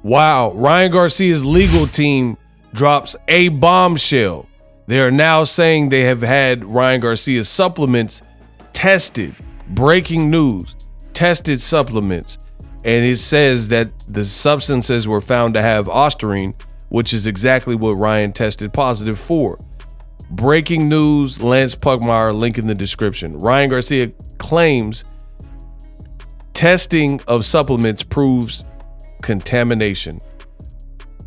Wow, Ryan Garcia's legal team drops a bombshell. They are now saying they have had Ryan Garcia's supplements tested. Breaking news, tested supplements. And it says that the substances were found to have Osterine, which is exactly what Ryan tested positive for. Breaking news, Lance Pugmire, link in the description. Ryan Garcia claims testing of supplements proves contamination.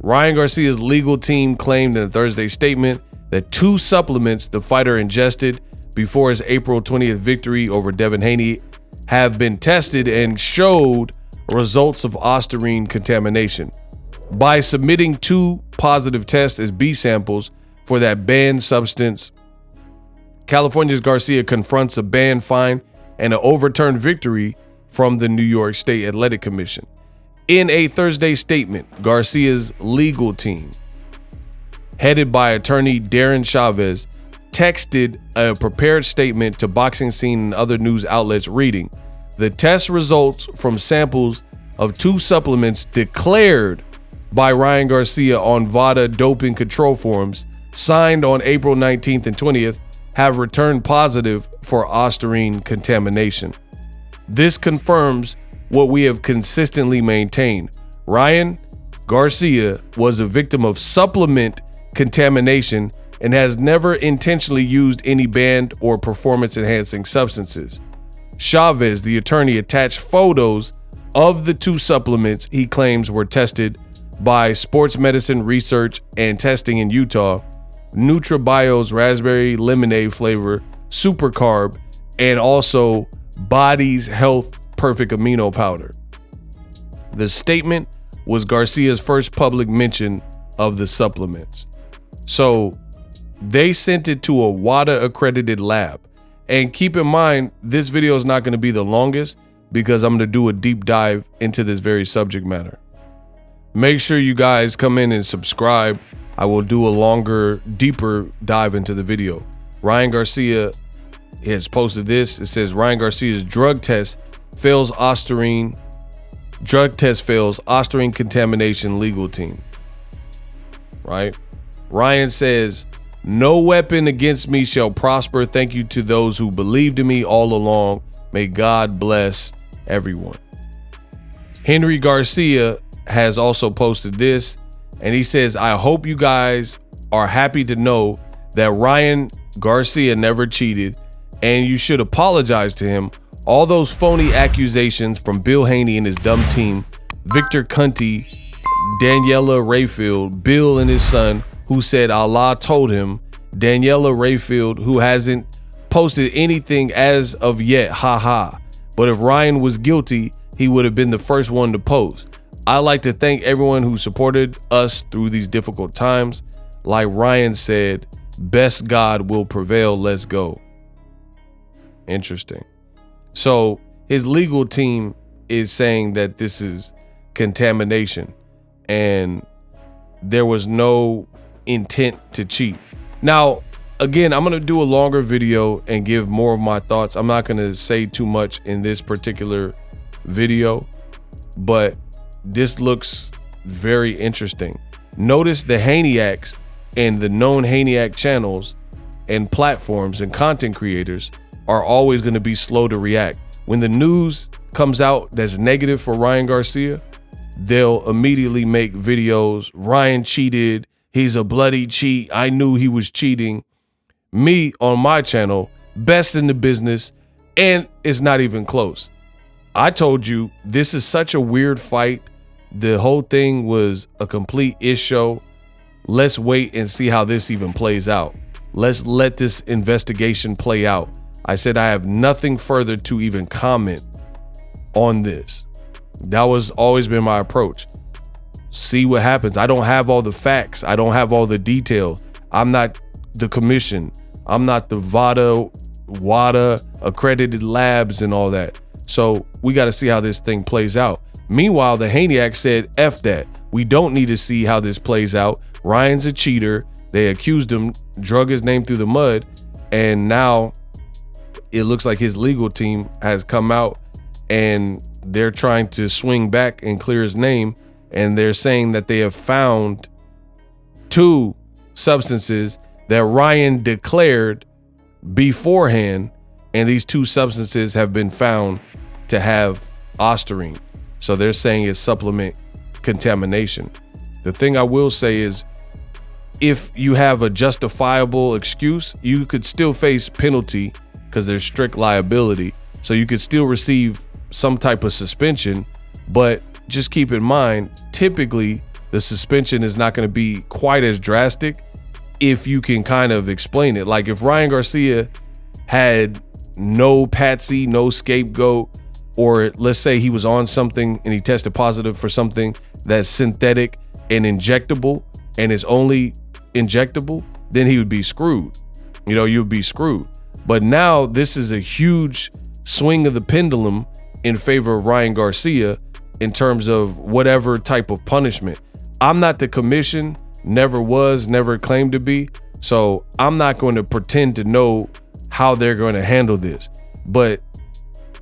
Ryan Garcia's legal team claimed in a Thursday statement that 2 supplements the fighter ingested before his April 20th victory over Devin Haney have been tested and showed results of Osterine contamination. By submitting 2 positive tests as B samples for that banned substance, California's Garcia confronts a ban fine and an overturned victory from the New York State Athletic Commission. In a Thursday statement, Garcia's legal team, headed by attorney Darren Chavez, texted a prepared statement to Boxing Scene and other news outlets reading, "The test results from samples of 2 supplements declared by Ryan Garcia on VADA doping control forms signed on April 19th and 20th have returned positive for Osterine contamination. This confirms what we have consistently maintained. Ryan Garcia was a victim of supplement contamination and has never intentionally used any banned or performance-enhancing substances." Chavez, the attorney, attached photos of the 2 supplements he claims were tested by Sports Medicine Research and Testing in Utah, NutraBio's raspberry lemonade flavor, super carb, and also Body's Health Perfect Amino Powder. The statement was Garcia's first public mention of the supplements. So they sent it to a WADA accredited lab. And keep in mind, this video is not going to be the longest because I'm going to do a deep dive into this very subject matter. Make sure you guys come in and subscribe. I will do a longer, deeper dive into the video. Ryan Garcia has posted this. It says Ryan Garcia's drug test fails Osterine. Drug test fails Osterine contamination legal team. Right? Ryan says, "No weapon against me shall prosper. Thank you to those who believed in me all along. May God bless everyone." Henry Garcia has also posted this, and he says, "I hope you guys are happy to know that Ryan Garcia never cheated, and you should apologize to him. All those phony accusations from Bill Haney and his dumb team, Victor Cunty, Daniela Rayfield, Bill and his son, who said Allah told him, Daniela Rayfield, who hasn't posted anything as of yet, haha. But if Ryan was guilty, he would have been the first one to post. I'd like to thank everyone who supported us through these difficult times. Like Ryan said, best God will prevail. Let's go." Interesting. So his legal team is saying that this is contamination and there was no intent to cheat. Now, again, I'm going to do a longer video and give more of my thoughts. I'm not going to say too much in this particular video, but this looks very interesting. Notice the Haneyacks and the known Haneyacks channels and platforms and content creators are always going to be slow to react. When the news comes out that's negative for Ryan Garcia, they'll immediately make videos. Ryan cheated. He's a bloody cheat. I knew he was cheating. Me on my channel, best in the business, and it's not even close. I told you this is such a weird fight. The whole thing was a complete ish show. Let's wait and see how this even plays out. Let's let this investigation play out. I said I have nothing further to even comment on this. That was always been my approach. See what happens. I don't have all the facts. I don't have all the details. I'm not the commission. I'm not the WADA accredited labs and all that. So we got to see how this thing plays out. Meanwhile, the Haneyacks said, F that. We don't need to see how this plays out. Ryan's a cheater. They accused him, drug his name through the mud, and now it looks like his legal team has come out and they're trying to swing back and clear his name and they're saying that they have found 2 substances that Ryan declared beforehand, and these 2 substances have been found to have Osterine. So they're saying it's supplement contamination. The thing I will say is, if you have a justifiable excuse, you could still face penalty because there's strict liability. So you could still receive some type of suspension, but just keep in mind, typically the suspension is not going to be quite as drastic if you can kind of explain it. Like if Ryan Garcia had no patsy, no scapegoat, or let's say he was on something and he tested positive for something that's synthetic and injectable and is only injectable, then he would be screwed. You know, you'd be screwed. But now this is a huge swing of the pendulum in favor of Ryan Garcia in terms of whatever type of punishment. I'm not the commission, never was, never claimed to be. So I'm not going to pretend to know how they're going to handle this. But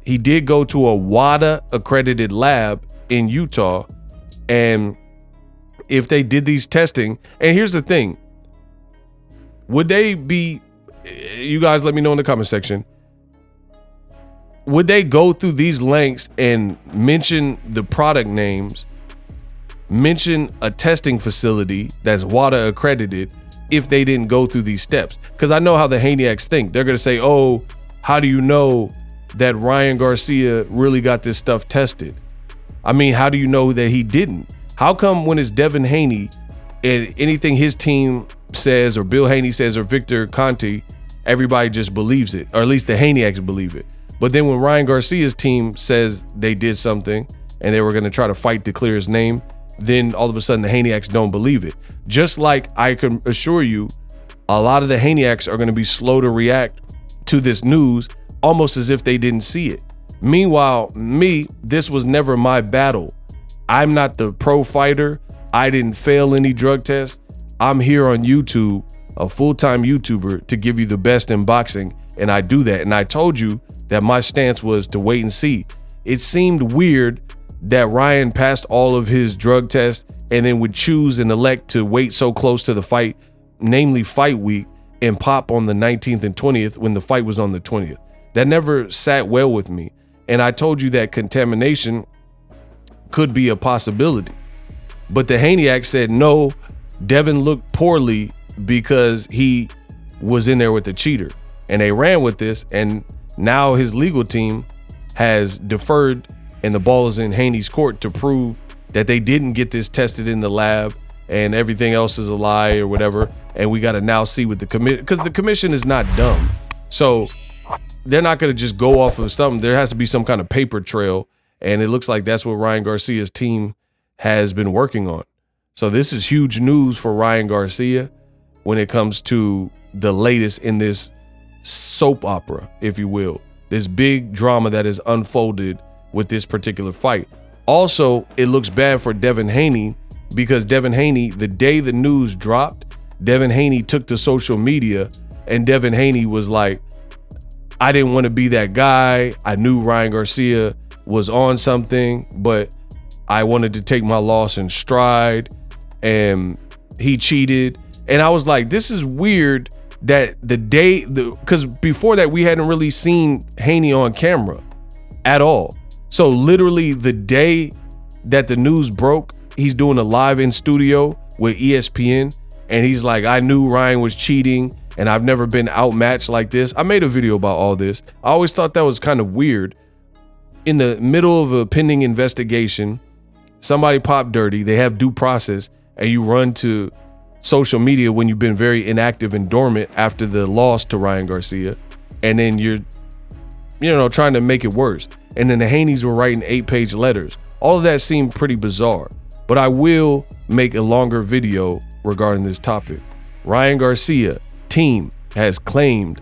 he did go to a WADA accredited lab in Utah, and if they did these testing, and here's the thing, would they be, you guys let me know in the comment section, would they go through these lengths and mention the product names, mention a testing facility that's WADA accredited if they didn't go through these steps? Because I know how the Haneyacks think. They're going to say, oh, how do you know that Ryan Garcia really got this stuff tested? I mean, how do you know that he didn't? How come when it's Devin Haney and anything his team says or Bill Haney says or Victor Conti, everybody just believes it, or at least the Haneyacks believe it. But then when Ryan Garcia's team says they did something and they were going to try to fight to clear his name, then all of a sudden the Haneyacks don't believe it. Just like I can assure you, a lot of the Haneyacks are going to be slow to react to this news, almost as if they didn't see it. Meanwhile, this was never my battle. I'm not the pro fighter. I didn't fail any drug tests. I'm here on YouTube, a full-time YouTuber, to give you the best in boxing, and I do that. And I told you that my stance was to wait and see. It seemed weird that Ryan passed all of his drug tests and then would choose and elect to wait so close to the fight, namely fight week, and pop on the 19th and 20th when the fight was on the 20th. That never sat well with me. And I told you that contamination could be a possibility. But the Haneyacks said, no, Devin looked poorly because he was in there with the cheater. And they ran with this, and now his legal team has deferred, and the ball is in Haney's court to prove that they didn't get this tested in the lab and everything else is a lie or whatever. And we got to now see what the commission, because the commission is not dumb. So they're not going to just go off of something. There has to be some kind of paper trail. And it looks like that's what Ryan Garcia's team has been working on. So this is huge news for Ryan Garcia when it comes to the latest in this soap opera, if you will, this big drama that is unfolded with this particular fight. Also, it looks bad for Devin Haney because Devin Haney, the day the news dropped, Devin Haney took to social media and Devin Haney was like, I didn't want to be that guy. I knew Ryan Garcia was on something, but I wanted to take my loss in stride, and he cheated. And I was like, this is weird that because before that we hadn't really seen Haney on camera at all. So literally the day that the news broke, he's doing a live in studio with ESPN, and he's like, I knew Ryan was cheating and I've never been outmatched like this. I made a video about all this. I always thought that was kind of weird. In the middle of a pending investigation, somebody popped dirty, they have due process, and you run to social media when you've been very inactive and dormant after the loss to Ryan Garcia, and then you're trying to make it worse. And then the Haneys were writing 8-page letters. All of that seemed pretty bizarre, but I will make a longer video regarding this topic. Ryan Garcia team has claimed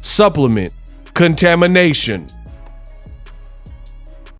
supplement contamination.